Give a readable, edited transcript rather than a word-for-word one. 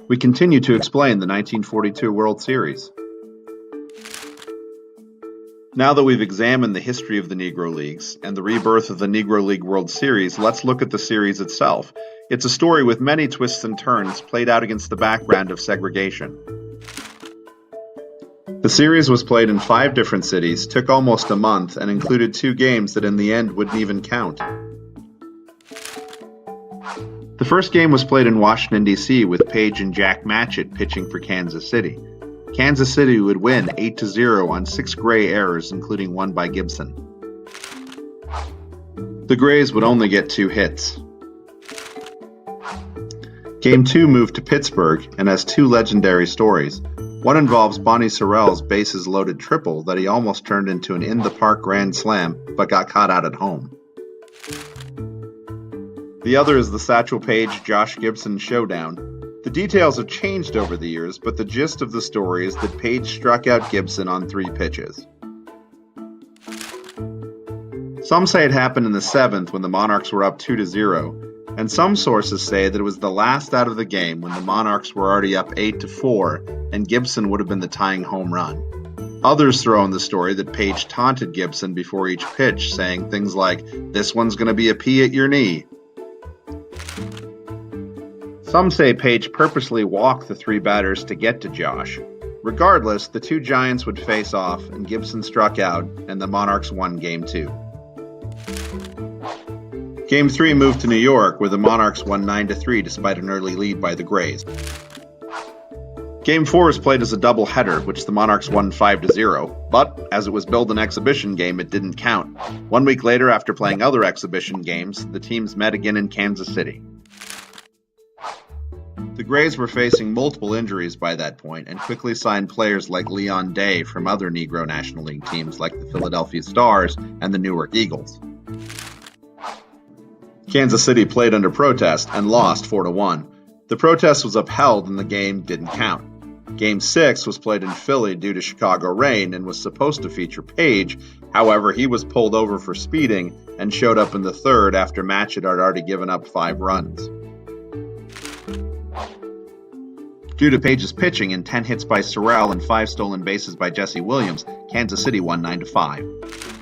We continue to explain the 1942 World Series. Now that we've examined the history of the Negro Leagues and the rebirth of the Negro League World Series, let's look at the series itself. It's a story with many twists and turns played out against the background of segregation. The series was played in 5 different cities, took almost a month, and included 2 games that in the end wouldn't even count. The first game was played in Washington, D.C. with Page and Jack Matchett pitching for Kansas City. Kansas City would win 8-0 on 6 Gray errors, including one by Gibson. The Grays would only get 2 hits. Game 2 moved to Pittsburgh and has 2 legendary stories. One involves Bonnie Sorrell's bases-loaded triple that he almost turned into an in-the-park grand slam, but got caught out at home. The other is the Satchel Paige-Josh Gibson showdown. The details have changed over the years, but the gist of the story is that Paige struck out Gibson on 3 pitches. Some say it happened in the 7th when the Monarchs were up 2-0. And some sources say that it was the last out of the game when the Monarchs were already up 8-4 and Gibson would have been the tying home run. Others throw in the story that Page taunted Gibson before each pitch, saying things like, "This one's going to be a pea at your knee." Some say Page purposely walked the 3 batters to get to Josh. Regardless, the 2 Giants would face off and Gibson struck out and the Monarchs won Game 2. Game 3 moved to New York, where the Monarchs won 9-3 despite an early lead by the Grays. Game 4 was played as a doubleheader, which the Monarchs won 5-0, but as it was billed an exhibition game, it didn't count. 1 week later, after playing other exhibition games, the teams met again in Kansas City. The Grays were facing multiple injuries by that point and quickly signed players like Leon Day from other Negro National League teams like the Philadelphia Stars and the Newark Eagles. Kansas City played under protest and lost 4-1. The protest was upheld and the game didn't count. Game 6 was played in Philly due to Chicago rain and was supposed to feature Page. However, he was pulled over for speeding and showed up in the 3rd after Matchett had already given up 5 runs. Due to Page's pitching and 10 hits by Sorrell and 5 stolen bases by Jesse Williams, Kansas City won 9-5.